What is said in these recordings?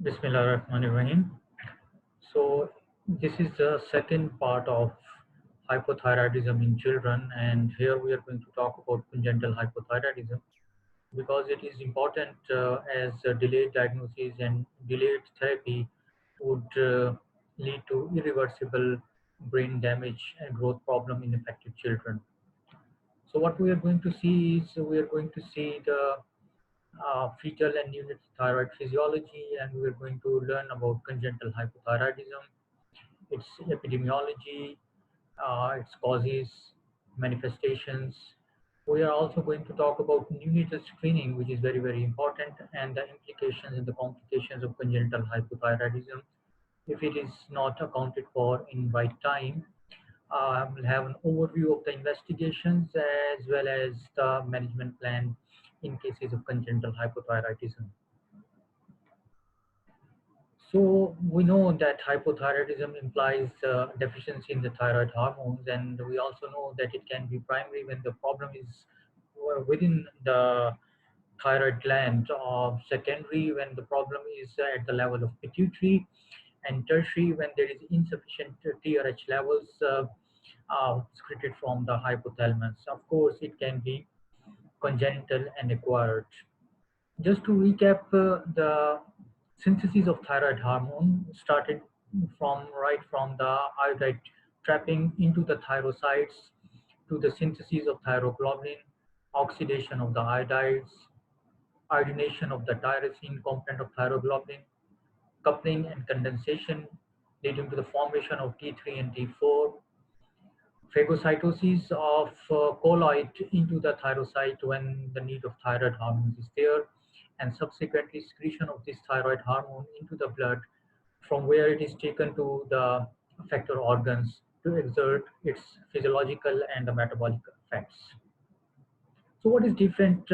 Bismillahirrahmanirrahim. So, this is the second part of hypothyroidism in children, and here we are going to talk about congenital hypothyroidism because it is important as delayed diagnosis and delayed therapy would lead to irreversible brain damage and growth problem in affected children. So, what we are going to see is we are going to see the fetal and neonatal thyroid physiology, and we are going to learn about congenital hypothyroidism, its epidemiology, its causes, manifestations. We are also going to talk about neonatal screening, which is very, very important, and the implications and the complications of congenital hypothyroidism if it is not accounted for in right time. We'll have an overview of the investigations as well as the management plan in cases of congenital hypothyroidism. So we know that hypothyroidism implies deficiency in the thyroid hormones, and we also know that it can be primary when the problem is within the thyroid gland, or secondary when the problem is at the level of pituitary, and tertiary when there is insufficient TRH levels secreted from the hypothalamus. Of course, it can be congenital and acquired. Just to recap, the synthesis of thyroid hormone started from the iodide trapping into the thyrocytes to the synthesis of thyroglobulin, oxidation of the iodides, iodination of the tyrosine component of thyroglobulin, coupling and condensation leading to the formation of T3 and T4, phagocytosis of colloid into the thyrocyte when the need of thyroid hormones is there, and subsequently excretion of this thyroid hormone into the blood from where it is taken to the effector organs to exert its physiological and the metabolic effects. So what is different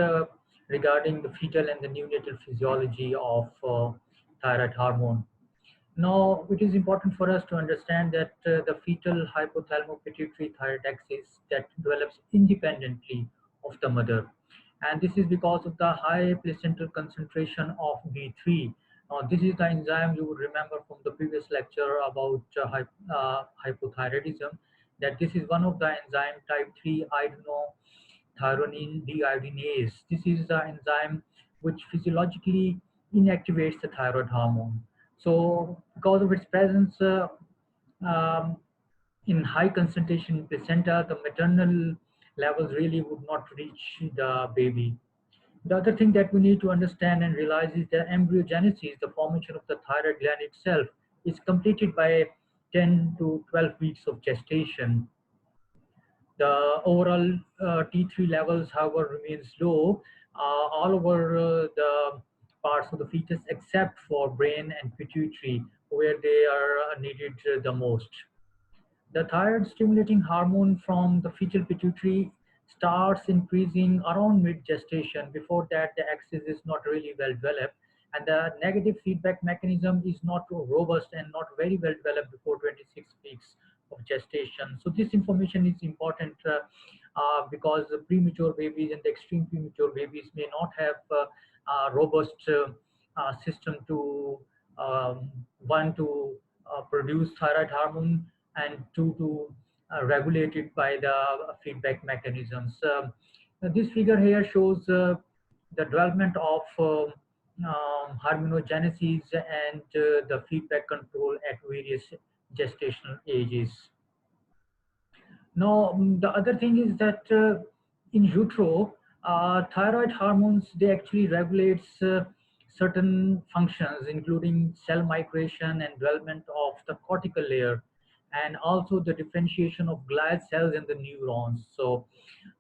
regarding the fetal and the neonatal physiology of thyroid hormone? Now, it is important for us to understand that the fetal hypothalamo-pituitary thyroid axis that develops independently of the mother. And this is because of the high placental concentration of B3. This is the enzyme you would remember from the previous lecture about hypothyroidism, that this is one of the enzyme type 3 iodinothyronine deiodinase. This is the enzyme which physiologically inactivates the thyroid hormone. So, because of its presence um, in high concentration in placenta, the maternal levels really would not reach the baby. The other thing that we need to understand and realize is that embryogenesis, the formation of the thyroid gland itself, is completed by 10 to 12 weeks of gestation. The overall T3 levels, however, remains low all over the parts of the fetus except for brain and pituitary, where they are needed the most. The thyroid stimulating hormone from the fetal pituitary starts increasing around mid gestation. Before that, the axis is not really well developed, and the negative feedback mechanism is not robust and not very well developed before 26 weeks of gestation. So, this information is important because the premature babies and the extreme premature babies may not have a robust system to um, one to produce thyroid hormone and two to regulate it by the feedback mechanisms. This figure here shows the development of hormonogenesis and the feedback control at various gestational ages. Now, the other thing is that in utero, thyroid hormones, they actually regulates certain functions, including cell migration and development of the cortical layer, and also the differentiation of glial cells and the neurons. So,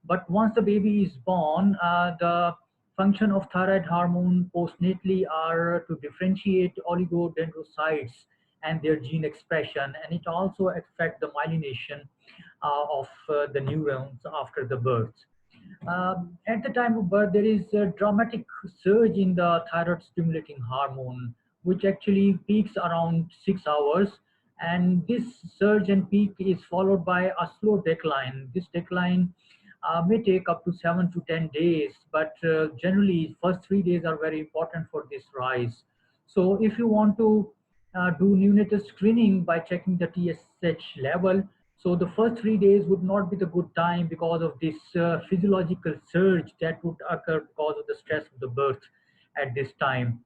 but once the baby is born, the function of thyroid hormone postnatally are to differentiate oligodendrocytes and their gene expression, and it also affect the myelination of the neurons after the birth. At the time of birth, there is a dramatic surge in the thyroid stimulating hormone, which actually peaks around 6 hours. And this surge and peak is followed by a slow decline. This decline may take up to 7 to 10 days, but generally, first 3 days are very important for this rise. So if you want to do neonatal screening by checking the TSH level, so the first 3 days would not be the good time because of this physiological surge that would occur because of the stress of the birth at this time.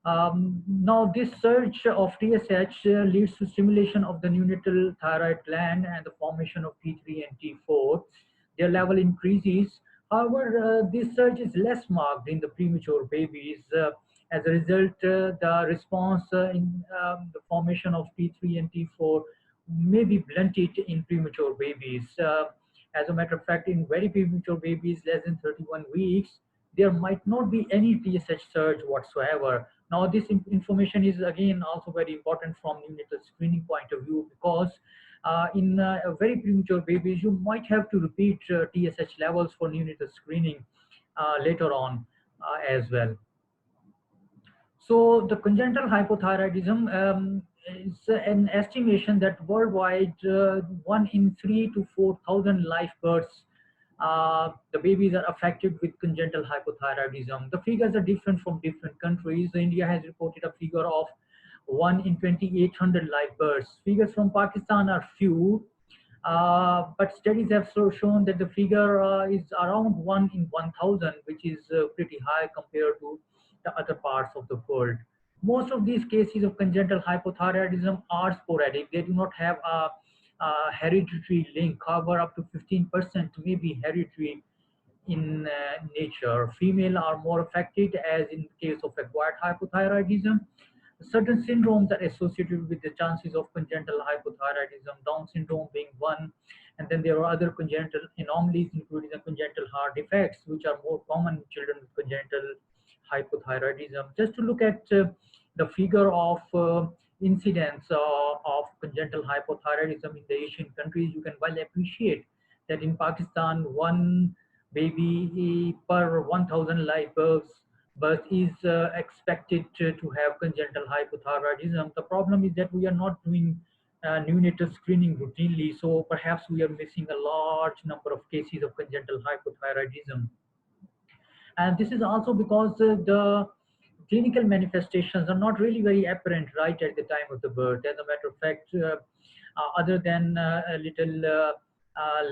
Now, this surge of TSH leads to stimulation of the neonatal thyroid gland and the formation of T3 and T4. Their level increases. However, this surge is less marked in the premature babies. As a result, the response in the formation of T3 and T4 may be blunted in premature babies. As a matter of fact, in very premature babies, less than 31 weeks, there might not be any TSH surge whatsoever. Now, this information is again also very important from neonatal screening point of view, because in very premature babies, you might have to repeat TSH levels for neonatal screening later on as well. So the congenital hypothyroidism is an estimation that worldwide 1 in 3 to 4,000 live births, the babies are affected with congenital hypothyroidism. The figures are different from different countries. India has reported a figure of 1 in 2,800 live births. Figures from Pakistan are few, but studies have shown that the figure is around 1 in 1,000, which is pretty high compared to the other parts of the world. Most of these cases of congenital hypothyroidism are sporadic. They do not have a hereditary link. However, up to 15% may be hereditary in nature. Female are more affected, as in case of acquired hypothyroidism. Certain syndromes are associated with the chances of congenital hypothyroidism, Down syndrome being one, and then there are other congenital anomalies, including the congenital heart defects, which are more common in children with congenital hypothyroidism. Just to look at the figure of incidence of congenital hypothyroidism in the Asian countries, you can well appreciate that in Pakistan, one baby per 1,000 live birth is expected to have congenital hypothyroidism. The problem is that we are not doing neonatal screening routinely, so perhaps we are missing a large number of cases of congenital hypothyroidism. And this is also because the clinical manifestations are not really very apparent right at the time of the birth. As a matter of fact, other than a little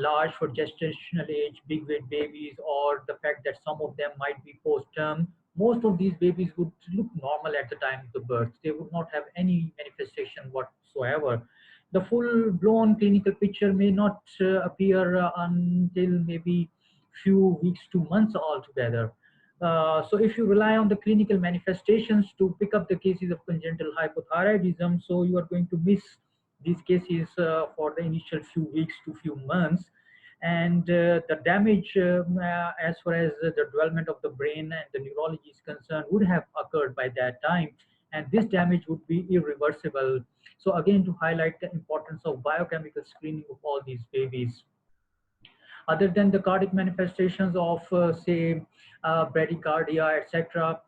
large for gestational age, big weight babies, or the fact that some of them might be post-term, most of these babies would look normal at the time of the birth. They would not have any manifestation whatsoever. The full-blown clinical picture may not appear until maybe few weeks to months altogether. So if you rely on the clinical manifestations to pick up the cases of congenital hypothyroidism, so you are going to miss these cases for the initial few weeks to few months. And the damage as far as the development of the brain and the neurology is concerned would have occurred by that time. And this damage would be irreversible. So again, to highlight the importance of biochemical screening of all these babies. Other than the cardiac manifestations of, say, bradycardia, etc.,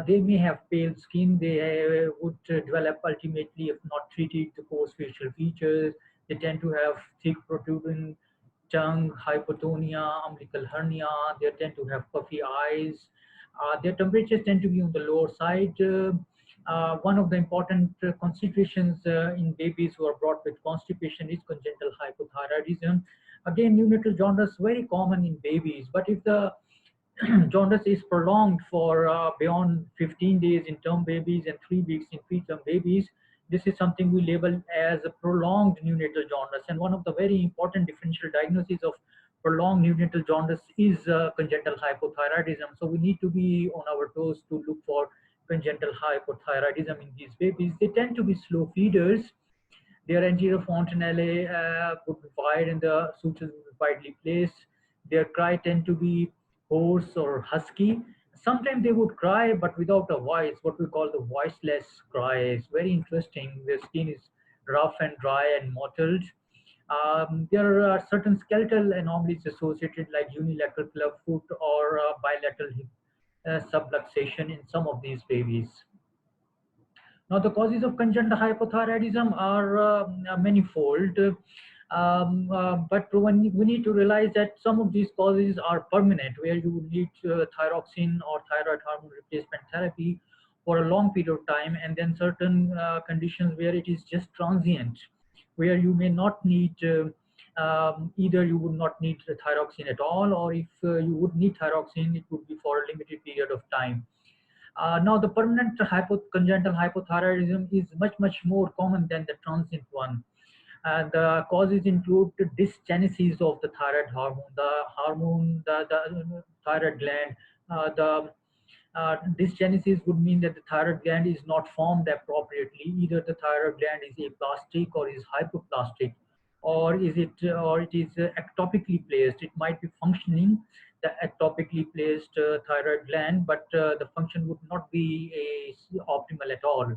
they may have pale skin. They would develop ultimately, if not treated, the coarse facial features. They tend to have thick protruding tongue, hypotonia, umbilical hernia. They tend to have puffy eyes. Their temperatures tend to be on the lower side. One of the important considerations in babies who are brought with constipation is congenital hypothyroidism. Again, neonatal jaundice very common in babies, but if the jaundice is prolonged for beyond 15 days in term babies and 3 weeks in preterm babies, this is something we label as a prolonged neonatal jaundice. And one of the very important differential diagnoses of prolonged neonatal jaundice is congenital hypothyroidism. So we need to be on our toes to look for congenital hypothyroidism in these babies. They tend to be slow feeders. Their anterior fontanelle would be wide and the sutures would be widely placed. Their cry tend to be hoarse or husky. Sometimes they would cry but without a voice, what we call the voiceless cry. It's very interesting. Their skin is rough and dry and mottled. There are certain skeletal anomalies associated like unilateral club foot or bilateral hip subluxation in some of these babies. Now, the causes of congenital hypothyroidism are manifold, but we need to realize that some of these causes are permanent, where you need thyroxine or thyroid hormone replacement therapy, for a long period of time, and then certain conditions where it is just transient, where you may not need either you would not need the thyroxine at all, or if you would need thyroxine, it would be for a limited period of time. Now, the permanent congenital hypothyroidism is much more common than the transient one. The causes include the dysgenesis of the thyroid hormone, the thyroid gland. The Dysgenesis would mean that the thyroid gland is not formed appropriately. Either the thyroid gland is aplastic or is hypoplastic, or it is ectopically placed. It might be functioning, the ectopically placed thyroid gland, but the function would not be optimal at all.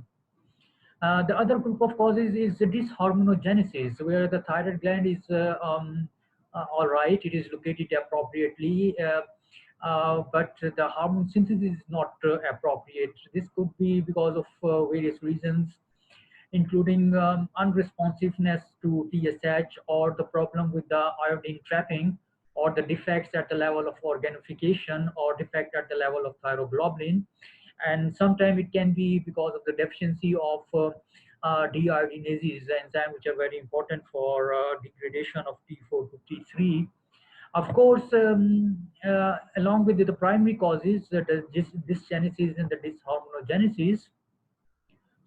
The other group of causes is the dysharmonogenesis, where the thyroid gland is all right, it is located appropriately, but the hormone synthesis is not appropriate. This could be because of various reasons, including unresponsiveness to TSH, or the problem with the iodine trapping, or the defects at the level of organification, or defect at the level of thyroglobulin. And sometimes it can be because of the deficiency of deiodinases, the enzyme which are very important for degradation of T4 to T3. Of course, along with the primary causes, this dysgenesis and the dysharmonogenesis,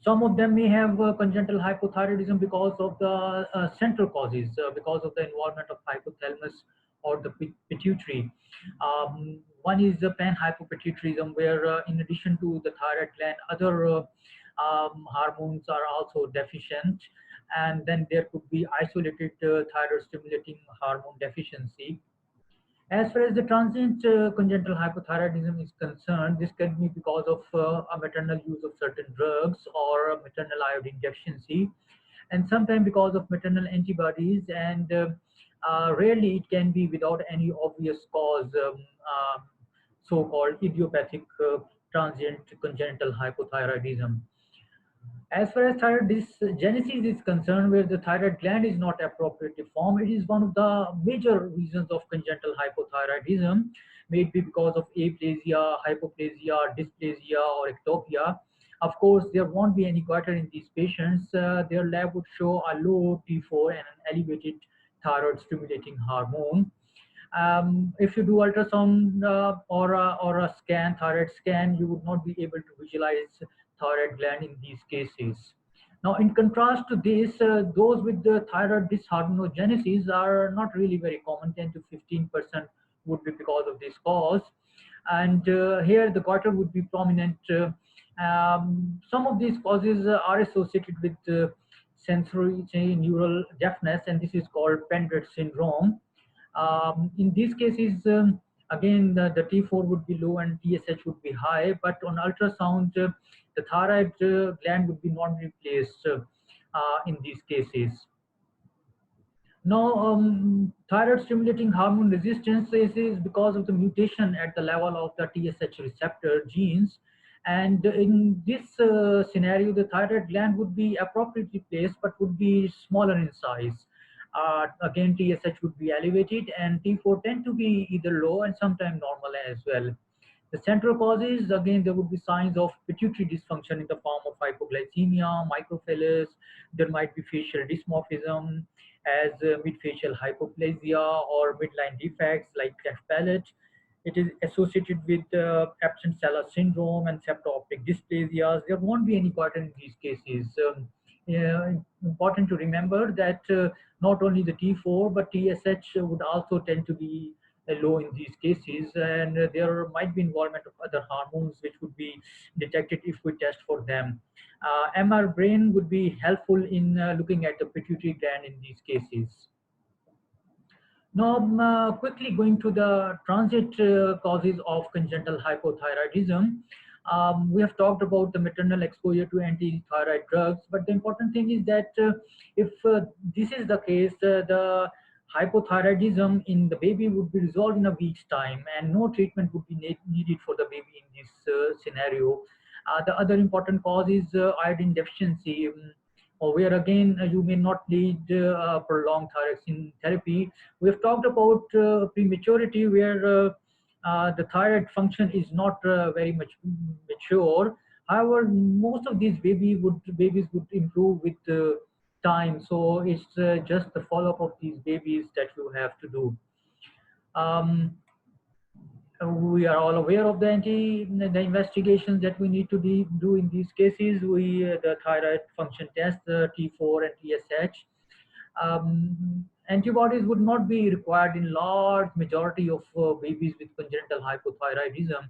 some of them may have congenital hypothyroidism because of the central causes, because of the involvement of hypothalamus or the pituitary. One is the panhypopituitarism, where in addition to the thyroid gland, other hormones are also deficient, and then there could be isolated thyroid stimulating hormone deficiency. As far as the transient congenital hypothyroidism is concerned, this can be because of a maternal use of certain drugs, or a maternal iodine deficiency, and sometimes because of maternal antibodies, and rarely it can be without any obvious cause, so-called idiopathic transient congenital hypothyroidism. As far as thyroid dysgenesis is concerned, where the thyroid gland is not appropriately formed, it is one of the major reasons of congenital hypothyroidism, may it be because of aplasia, hypoplasia, dysplasia, or ectopia. Of course, there won't be any goiter in these patients. Their lab would show a low T4 and an elevated thyroid stimulating hormone. If you do ultrasound or a scan, thyroid scan, you would not be able to visualize thyroid gland in these cases. Now, in contrast to this, those with the thyroid dysharmonogenesis are not really very common. 10 to 15% would be because of this cause, and here the goiter would be prominent. Some of these causes are associated with sensory neural deafness, and this is called Pendred syndrome. In these cases, again, the T4 would be low and TSH would be high, but on ultrasound, the thyroid gland would be normally placed in these cases. Now, thyroid stimulating hormone resistance is because of the mutation at the level of the TSH receptor genes. And in this scenario, the thyroid gland would be appropriately placed, but would be smaller in size. Again, TSH would be elevated, and T4 tend to be either low and sometimes normal as well. The central causes, again, there would be signs of pituitary dysfunction in the form of hypoglycemia, microphallus. There might be facial dysmorphism as midfacial hypoplasia, or midline defects like cleft palate. It is associated with absent stellar syndrome and septo-optic dysplasias. There won't be any goiter in these cases. Yeah, important to remember that not only the T4 but TSH would also tend to be low in these cases, and there might be involvement of other hormones which would be detected if we test for them. MR brain would be helpful in looking at the pituitary gland in these cases. Now, quickly going to the transit causes of congenital hypothyroidism. We have talked about the maternal exposure to anti-thyroid drugs, but the important thing is that if this is the case, the hypothyroidism in the baby would be resolved in a week's time, and no treatment would be needed for the baby in this scenario. The other important cause is iodine deficiency, or where again you may not need prolonged thyroxine therapy. We have talked about prematurity, where the thyroid function is not very much mature. However, most of these babies would improve with time. So it's just the follow-up of these babies that you have to do. Um, we are all aware of the investigations that we need to do in these cases. The thyroid function test, T4 and TSH. Antibodies would not be required in large majority of babies with congenital hypothyroidism.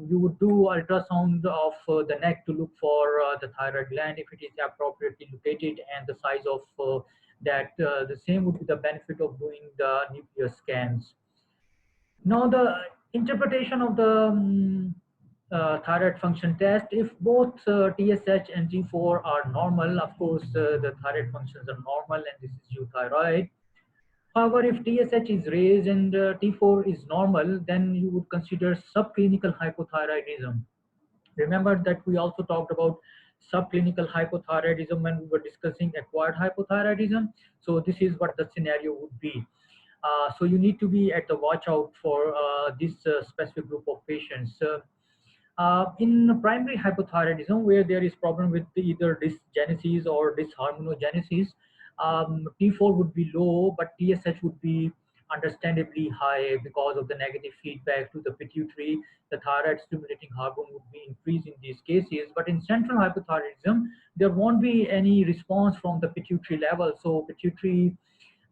You would do ultrasound of the neck to look for the thyroid gland if it is appropriately located, and the size of that. The same would be the benefit of doing the nuclear scans. Now, the interpretation of the thyroid function test, if both TSH and T4 are normal, of course, the thyroid functions are normal and this is euthyroid. However, if TSH is raised and T4 is normal, then you would consider subclinical hypothyroidism. Remember that we also talked about subclinical hypothyroidism when we were discussing acquired hypothyroidism. So this is what the scenario would be. So you need to be at the watch out for this specific group of patients. In primary hypothyroidism, where there is problem with either dysgenesis or dysharmonogenesis, T4 would be low, but TSH would be understandably high because of the negative feedback to the pituitary. The thyroid stimulating hormone would be increased in these cases. But in central hypothyroidism, there won't be any response from the pituitary level. So pituitary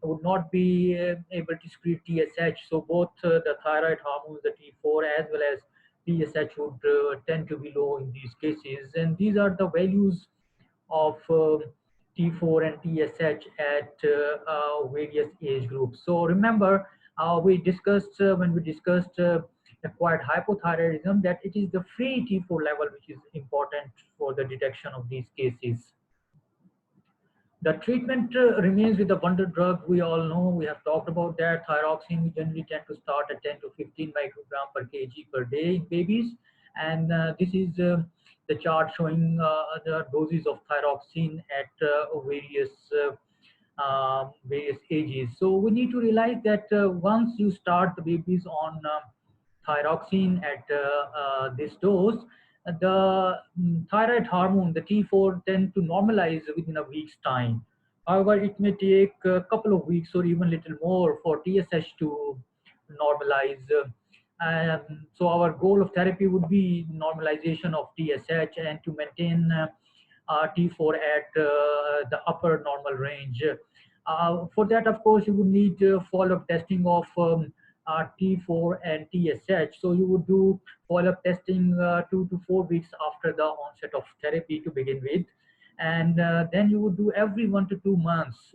would not be able to secrete TSH. So both the thyroid hormones, the T4 as well as TSH would tend to be low in these cases. And these are the values of T4 and TSH at various age groups. So remember, we discussed when we discussed acquired hypothyroidism that it is the free T4 level which is important for the detection of these cases. The treatment remains with the wonder drug. We all know, we have talked about that. Thyroxine, we generally tend to start at 10 to 15 microgram per kg per day in babies. And this is the chart showing the doses of thyroxine at various ages. So we need to realize that once you start the babies on thyroxine at this dose, the thyroid hormone, the T4, tend to normalize within a week's time. However, it may take a couple of weeks or even little more for TSH to normalize. So our goal of therapy would be normalization of TSH and to maintain T4 at the upper normal range. For that, of course, you would need follow-up testing of T4 and TSH. So you would do follow-up testing 2 to 4 weeks after the onset of therapy to begin with. And then you would do every 1 to 2 months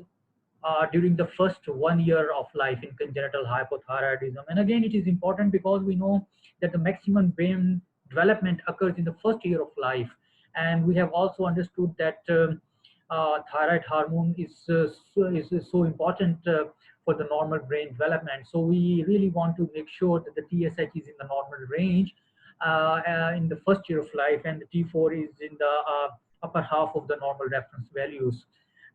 during the first 1 year of life in congenital hypothyroidism. And again, it is important because we know that the maximum brain development occurs in the first year of life. And we have also understood that thyroid hormone is so important for the normal brain development. So we really want to make sure that the TSH is in the normal range in the first year of life, and the T4 is in the upper half of the normal reference values.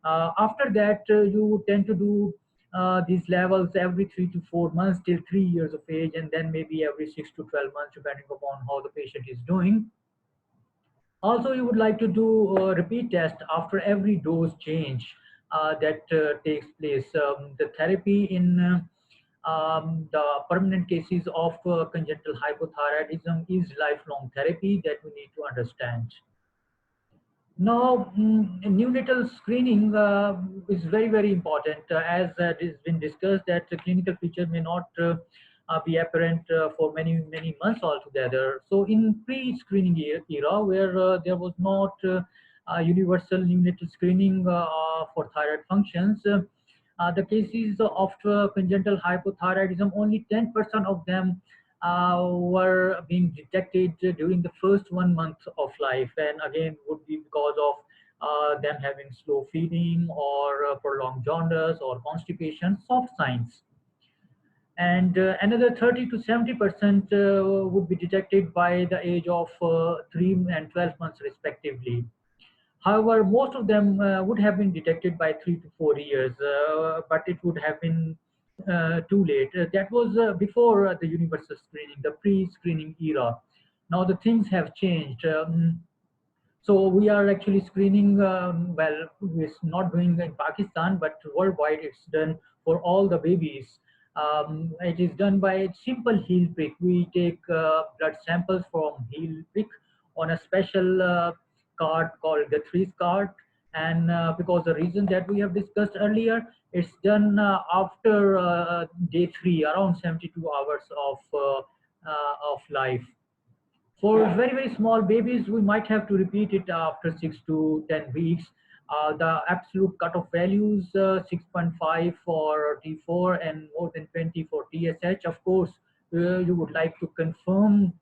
After that, you tend to do these levels every 3 to 4 months till 3 years of age, and then maybe every 6 to 12 months, depending upon how the patient is doing. Also, you would like to do a repeat test after every dose change that takes place. The therapy in the permanent cases of congenital hypothyroidism is lifelong therapy that we need to understand. Now, neonatal screening is very, very important. As it has been discussed, that the clinical feature may not be apparent for many, many months altogether. So, in pre-screening era, where there was not universal neonatal screening for thyroid functions, the cases of congenital hypothyroidism, only 10% of them were being detected during the first 1 month of life, and again would be because of them having slow feeding or prolonged jaundice or constipation, soft signs. And another 30 to 70% would be detected by the age of 3 and 12 months respectively. However, most of them would have been detected by 3 to 4 years, but it would have been too late. That was before the universal screening, the pre-screening era. Now the things have changed. So we are actually screening, well, it's not doing in Pakistan, but worldwide it's done for all the babies. It is done by simple heel prick. We take blood samples from heel prick on a special card called the Threes card. And because the reason that we have discussed earlier, it's done after day 3, around 72 hours of life. For very, very small babies, we might have to repeat it after 6 to 10 weeks. The absolute cutoff values, 6.5 for T4 and more than 20 for TSH. Of course, you would like to confirm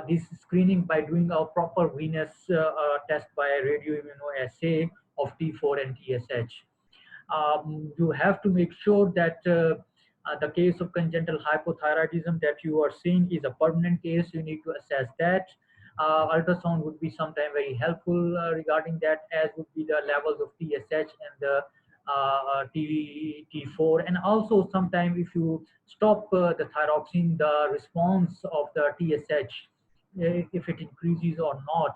this screening by doing a proper venous test by radioimmunoassay of T4 and TSH. You have to make sure that the case of congenital hypothyroidism that you are seeing is a permanent case. You need to assess that. Ultrasound would be sometime very helpful regarding that, as would be the levels of TSH and the T4. And also, sometime if you stop the thyroxine, the response of the TSH, if it increases or not,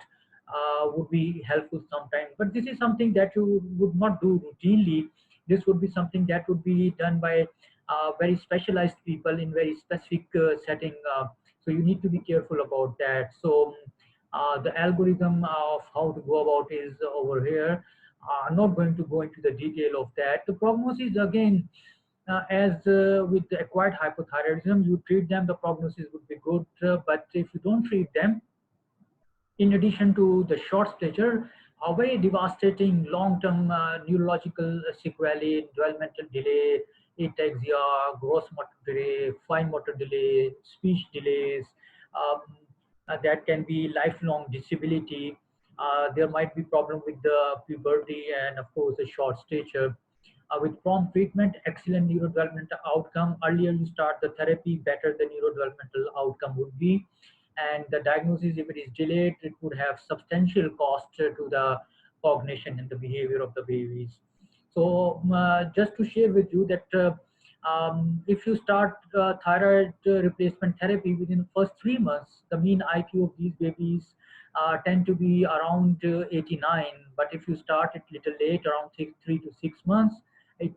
would be helpful sometimes. But this is something that you would not do routinely. This would be something that would be done by very specialized people in very specific setting. So you need to be careful about that. So the algorithm of how to go about is over here. I'm not going to go into the detail of that. The prognosis again, as with the acquired hypothyroidism, you treat them, the prognosis would be good. But if you don't treat them, in addition to the short stature, a very devastating long-term neurological sequelae, developmental delay, ataxia, gross motor delay, fine motor delay, speech delays, um, that can be lifelong disability. There might be problem with the puberty and of course the short stature. With prompt treatment, excellent neurodevelopmental outcome. Earlier you start the therapy, better the neurodevelopmental outcome would be. And the diagnosis, if it is delayed, it would have substantial cost to the cognition and the behavior of the babies. So just to share with you that if you start thyroid replacement therapy within the first 3 months, the mean IQ of these babies tend to be around 89. But if you start it little late, around 3 to 6 months, it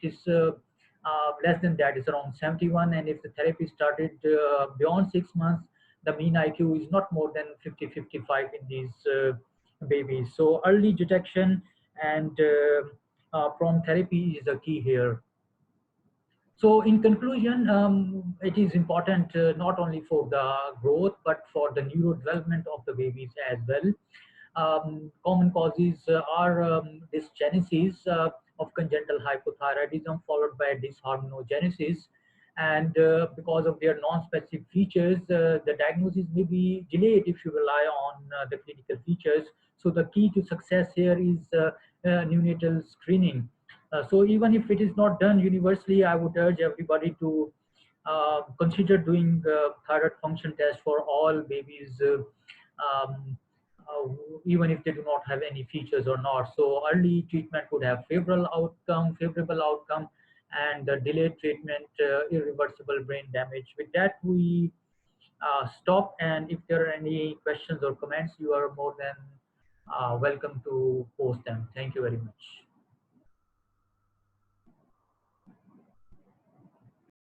is less than that, is around 71. And if the therapy started beyond 6 months, the mean IQ is not more than 50, 55 in these babies. So early detection and prompt therapy is the key here. So in conclusion, it is important not only for the growth, but for the neurodevelopment of the babies as well. Common causes are dysgenesis of congenital hypothyroidism followed by dysharmonogenesis. And because of their non-specific features, the diagnosis may be delayed if you rely on the clinical features. So the key to success here is neonatal screening. So even if it is not done universally, I would urge everybody to consider doing thyroid function test for all babies, um, even if they do not have any features or not. So early treatment would have favorable outcome, and delayed treatment, irreversible brain damage. With that, we stop. And if there are any questions or comments, you are more than welcome to post them. Thank you very much.